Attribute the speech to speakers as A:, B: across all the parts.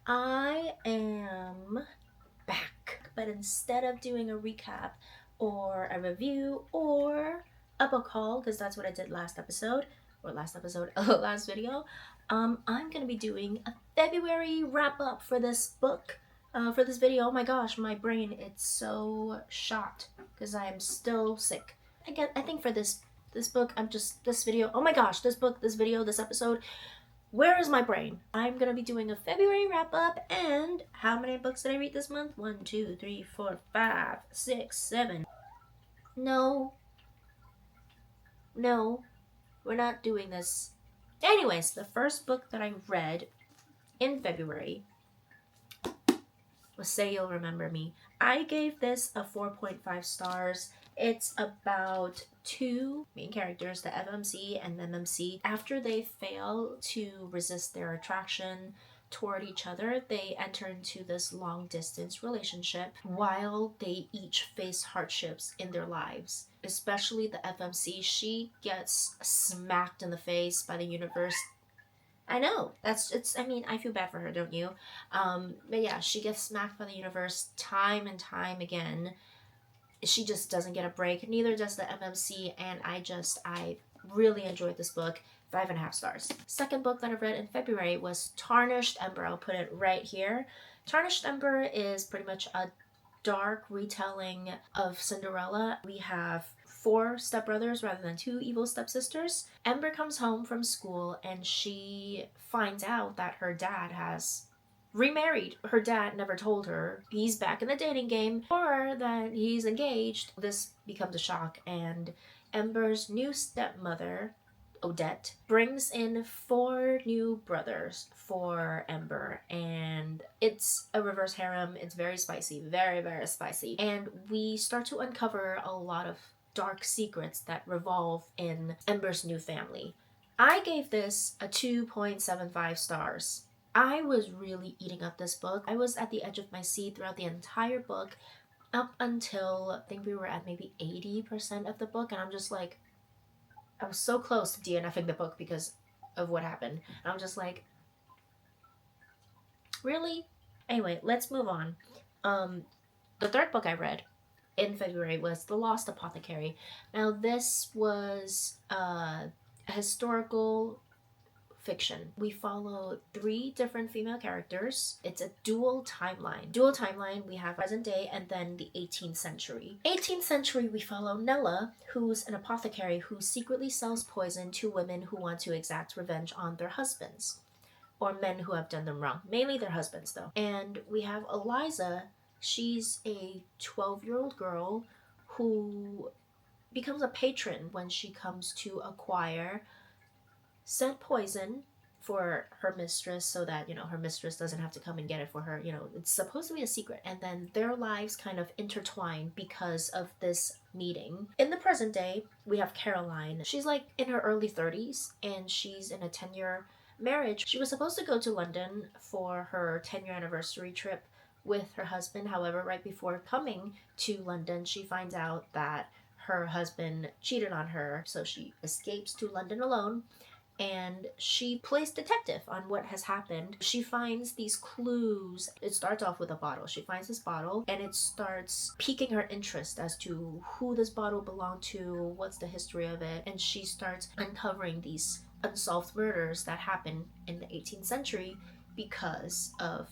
A: I am back, but instead of doing a recap or a review or a book haul, because that's what I did last episode, last video, I'm gonna be doing a February wrap up for this book, for this video. Oh my gosh, my brain, it's so shot because I am still sick. I think for this book, this video. Oh my gosh, this book, this video, this episode, where is my brain? I'm gonna be doing a February wrap up, and how many books did I read this month? 1, 2, 3, 4, 5, 6, 7. No, no, we're not doing this. Anyways, the first book that I read in February was Say You'll Remember Me. I gave this a 4.5 stars. It's about two main characters, the FMC and MMC. After they fail to resist their attraction toward each other, they enter into this long distance relationship while they each face hardships in their lives. Especially the FMC, she gets smacked in the face by the universe. I know, I feel bad for her, don't you? But yeah, she gets smacked by the universe time and time again. She just doesn't get a break. Neither does the MMC, and I really enjoyed this book. 5.5 stars. Second book that I read in February was Tarnished Ember. I'll put it right here. Tarnished Ember is pretty much a dark retelling of Cinderella. We have 4 stepbrothers rather than 2 evil stepsisters. Ember comes home from school and she finds out that her dad has remarried. Her dad never told her he's back in the dating game or that he's engaged. This becomes a shock, and Ember's new stepmother, Odette, brings in 4 new brothers for Ember, and it's a reverse harem. It's very spicy, very, very spicy. And we start to uncover a lot of dark secrets that revolve in Ember's new family. I gave this a 2.75 stars. I was really eating up this book. I was at the edge of my seat throughout the entire book, up until I think we were at maybe 80% of the book, and I'm just like, I was so close to DNFing the book because of what happened. And I'm just like, really? Anyway, let's move on. The third book I read in February was The Lost Apothecary. Now, this was a historical fiction. We follow 3 different female characters. It's a dual timeline. We have present day and then the 18th century. 18th century, we follow Nella, who's an apothecary who secretly sells poison to women who want to exact revenge on their husbands, or men who have done them wrong. Mainly their husbands, though. And we have Eliza. She's a 12-year-old girl who becomes a patron when she comes to acquire sent poison for her mistress so that, her mistress doesn't have to come and get it for her. It's supposed to be a secret. And then their lives kind of intertwine because of this meeting. In the present day, we have Caroline. She's like in her early 30s and she's in a 10-year marriage. She was supposed to go to London for her 10-year anniversary trip with her husband. However, right before coming to London, she finds out that her husband cheated on her. So she escapes to London alone, and she plays detective on what has happened. She finds these clues. It starts off with a bottle. She finds this bottle and it starts piquing her interest as to who this bottle belonged to, what's the history of it, and she starts uncovering these unsolved murders that happened in the 18th century because of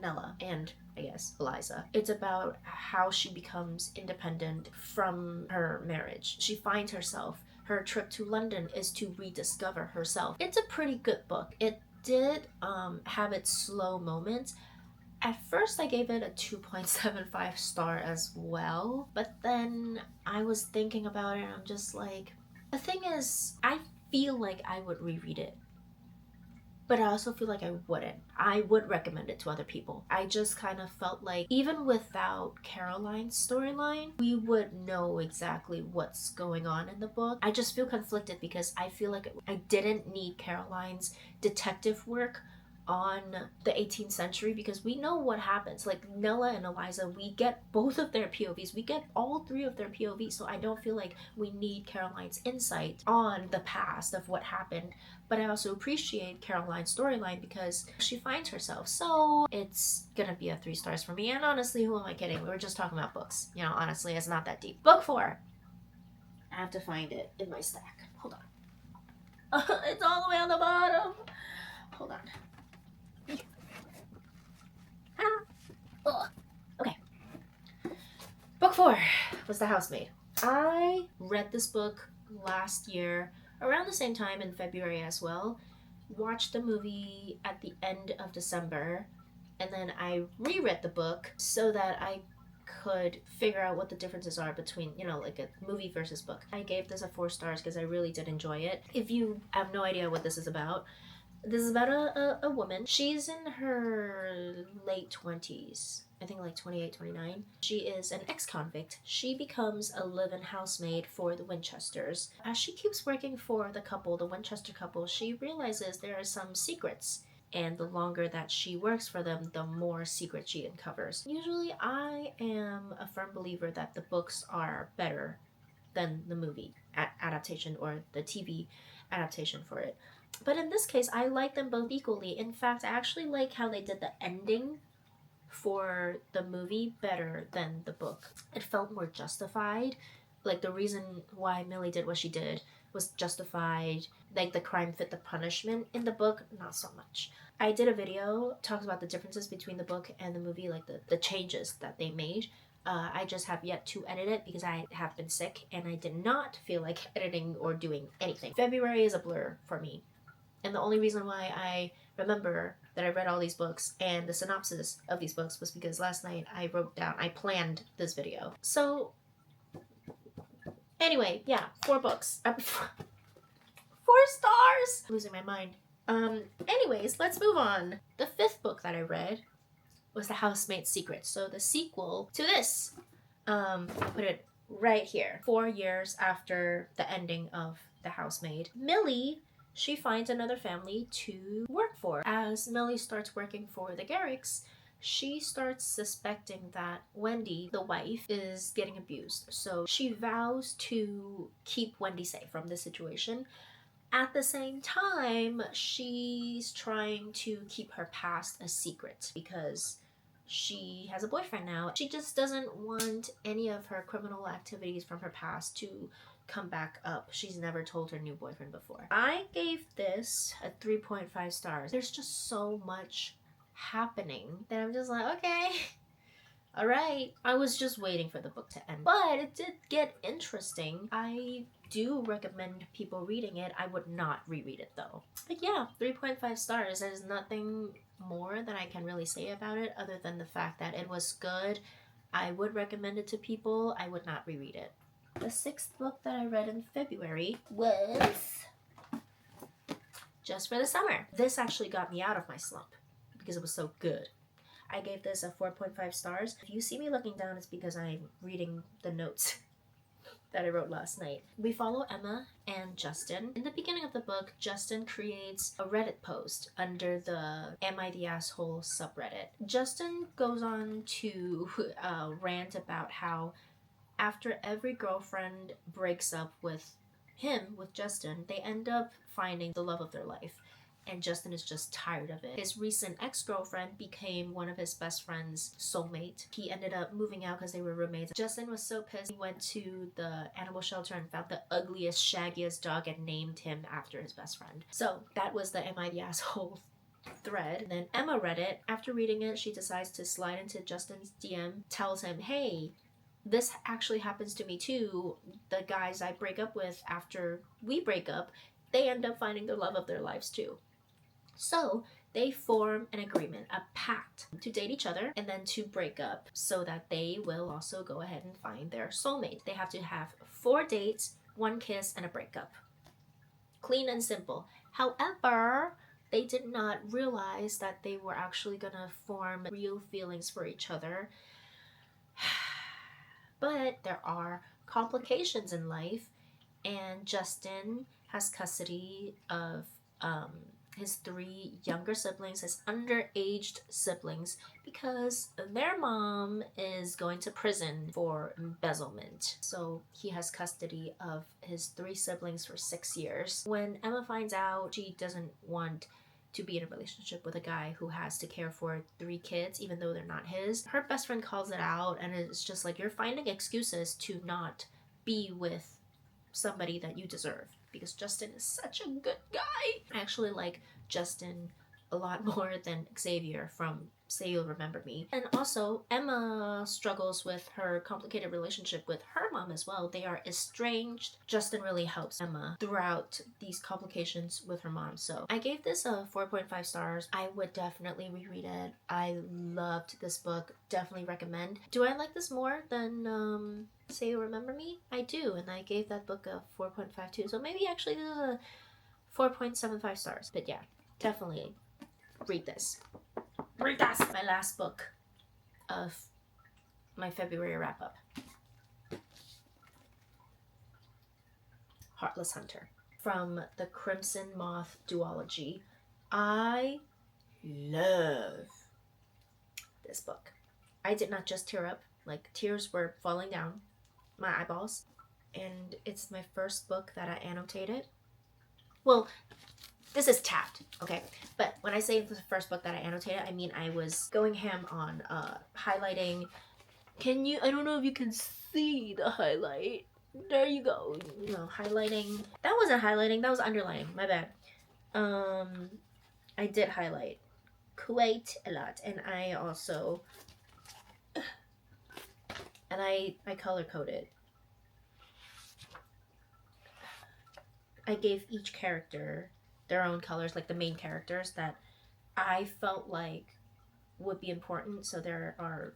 A: Nella and, I guess, Eliza. It's about how she becomes independent from her marriage. She finds herself. Her trip to London is to rediscover herself. It's a pretty good book. It did have its slow moments. At first I gave it a 2.75 star as well, but then I was thinking about it and I'm just like, the thing is, I feel like I would reread it, but I also feel like I wouldn't. I would recommend it to other people. I just kind of felt like even without Caroline's storyline, we would know exactly what's going on in the book. I just feel conflicted because I feel like I didn't need Caroline's detective work on the 18th century because we know what happens. Like Nella and Eliza, we get both of their POVs. We get all three of their POVs. So I don't feel like we need Caroline's insight on the past of what happened. But I also appreciate Caroline's storyline because she finds herself. So it's gonna be a 3 stars for me. And honestly, who am I kidding? We were just talking about books. You know, honestly, it's not that deep. Book 4. I have to find it in my stack. Hold on. It's all the way on the bottom. Hold on. Okay. Book 4 was The Housemaid. I read this book last year, around the same time in February as well. Watched the movie at the end of December, and then I reread the book so that I could figure out what the differences are between, you know, like a movie versus book. I gave this a 4 stars because I really did enjoy it. If you have no idea what this is about a woman. She's in her late 20s. I think like 28, 29. She is an ex-convict. She becomes a live-in housemaid for the Winchesters. As she keeps working for the couple, the Winchester couple, she realizes there are some secrets. And the longer that she works for them, the more secrets she uncovers. Usually, I am a firm believer that the books are better than the movie adaptation or the TV adaptation for it. But in this case, I like them both equally. In fact, I actually like how they did the ending for the movie better than the book. It felt more justified. Like the reason why Millie did what she did was justified. Like the crime fit the punishment. In the book, not so much. I did a video talks about the differences between the book and the movie, like the changes that they made. I just have yet to edit it because I have been sick and I did not feel like editing or doing anything. February is a blur for me. And the only reason why I remember that I read all these books and the synopsis of these books was because last night I planned this video. So, anyway, yeah, 4 books. 4 stars! I'm losing my mind. Anyways, let's move on. The 5th book that I read was The Housemaid's Secret. So the sequel to this. I'll put it right here. 4 years after the ending of The Housemaid. Millie, she finds another family to work for. As Millie starts working for the Garricks, she starts suspecting that Wendy, the wife, is getting abused. So she vows to keep Wendy safe from this situation. At the same time, she's trying to keep her past a secret because she has a boyfriend now. She just doesn't want any of her criminal activities from her past to come back up. She's never told her new boyfriend before. I gave this a 3.5 stars. There's just so much happening that I'm just like, okay, all right. I was just waiting for the book to end, but it did get interesting. I do recommend people reading it. I would not reread it though. But yeah, 3.5 stars. There's nothing more that I can really say about it other than the fact that it was good. I would recommend it to people. I would not reread it. The 6th book that I read in February was Just for the Summer. This actually got me out of my slump because it was so good. I gave this a 4.5 stars. If you see me looking down, it's because I'm reading the notes that I wrote last night. We follow Emma and Justin. In the beginning of the book, Justin creates a Reddit post under the Am I the Asshole subreddit. Justin goes on to rant about how after every girlfriend breaks up with him, with Justin, they end up finding the love of their life. And Justin is just tired of it. His recent ex-girlfriend became one of his best friend's soulmate. He ended up moving out because they were roommates. Justin was so pissed. He went to the animal shelter and found the ugliest, shaggiest dog and named him after his best friend. So that was the Am I the Asshole thread. And then Emma read it. After reading it, she decides to slide into Justin's DM, tells him, hey, this actually happens to me too. The guys I break up with after we break up, they end up finding the love of their lives too. So they form an agreement, a pact, to date each other and then to break up so that they will also go ahead and find their soulmate. They have to have 4 dates, 1 kiss, and a breakup. Clean and simple. However, they did not realize that they were actually gonna form real feelings for each other. But there are complications in life, and Justin has custody of his 3 younger siblings, his underaged siblings, because their mom is going to prison for embezzlement. So he has custody of his 3 siblings for 6 years. When Emma finds out, she doesn't want to be in a relationship with a guy who has to care for 3 kids, even though they're not his. Her best friend calls it out, and it's just like, you're finding excuses to not be with somebody that you deserve, because Justin is such a good guy. I actually like Justin a lot more than Xavier from Say You'll Remember Me. And also, Emma struggles with her complicated relationship with her mom as well. They are estranged. Justin really helps Emma throughout these complications with her mom. So I gave this a 4.5 stars. I would definitely reread it. I loved this book. Definitely recommend. Do I like this more than Say You Remember Me? I do, and I gave that book a 4.5 too. So maybe actually this is a 4.75 stars. But yeah, definitely read this. Read this! My last book of my February wrap-up. Heartless Hunter. From the Crimson Moth duology. I love this book. I did not just tear up. Like, tears were falling down my eyeballs. And it's my first book that I annotated. Well, this is tapped, okay? But when I say the first book that I annotated, I mean I was going ham on highlighting. I don't know if you can see the highlight. There you go. You know, highlighting. That wasn't highlighting, that was underlining. My bad. I did highlight quite a lot, and I also I color coded. I gave each character their own colors, like the main characters that I felt like would be important. So there are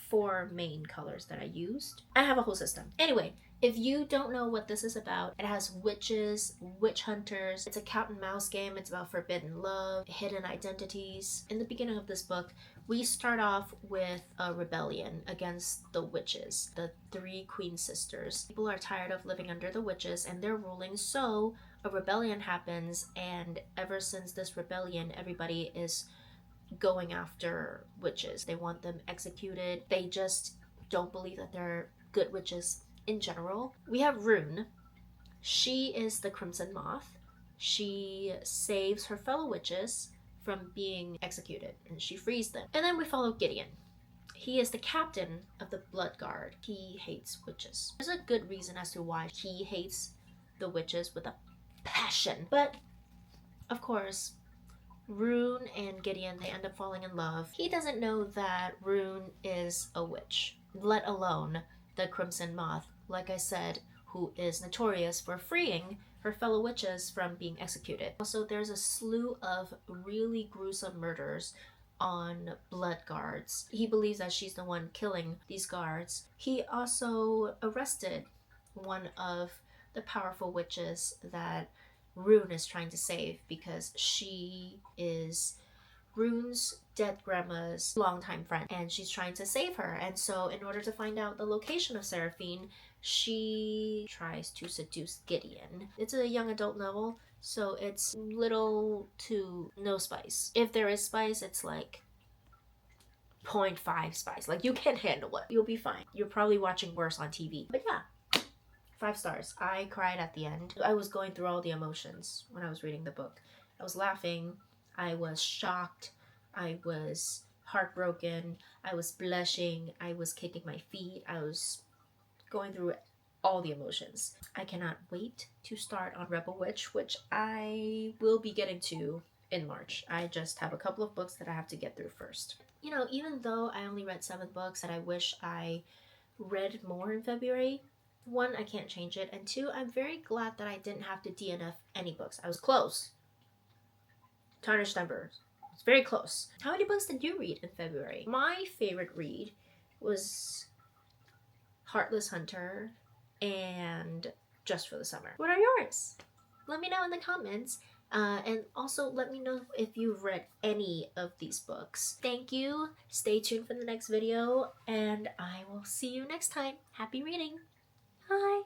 A: 4 main colors that I used. I have a whole system. Anyway, if you don't know what this is about, it has witches, witch hunters. It's a cat and mouse game. It's about forbidden love, hidden identities. In the beginning of this book, we start off with a rebellion against the witches, the 3 queen sisters. People are tired of living under the witches and they're ruling, so a rebellion happens, and ever since this rebellion, everybody is going after witches. They want them executed. They just don't believe that they're good witches in general. We have Rune. She is the Crimson Moth. She saves her fellow witches from being executed, and she frees them. And then we follow Gideon. He is the captain of the Blood Guard. He hates witches. There's a good reason as to why he hates the witches with a passion. But, of course, Rune and Gideon, they end up falling in love. He doesn't know that Rune is a witch, let alone the Crimson Moth, like I said, who is notorious for freeing her fellow witches from being executed. Also, there's a slew of really gruesome murders on Blood Guards. He believes that she's the one killing these guards. He also arrested one of the powerful witches that Rune is trying to save, because she is Rune's dead grandma's longtime friend, and she's trying to save her. And so in order to find out the location of Seraphine, she tries to seduce Gideon. It's a young adult novel, so it's little to no spice. If there is spice, it's like 0.5 spice. Like, you can handle it. You'll be fine. You're probably watching worse on TV. But yeah. 5 stars. I cried at the end. I was going through all the emotions when I was reading the book. I was laughing. I was shocked. I was heartbroken. I was blushing. I was kicking my feet. I was going through all the emotions. I cannot wait to start on Rebel Witch, which I will be getting to in March. I just have a couple of books that I have to get through first. You know, even though I only read 7 books and I wish I read more in February, 1, I can't change it, and 2, I'm very glad that I didn't have to DNF any books. I was close. Tarnished Embers. It's very close. How many books did you read in February? My favorite read was Heartless Hunter and Just for the Summer. What are yours? Let me know in the comments. And also let me know if you've read any of these books. Thank you. Stay tuned for the next video, and I will see you next time. Happy reading. Bye.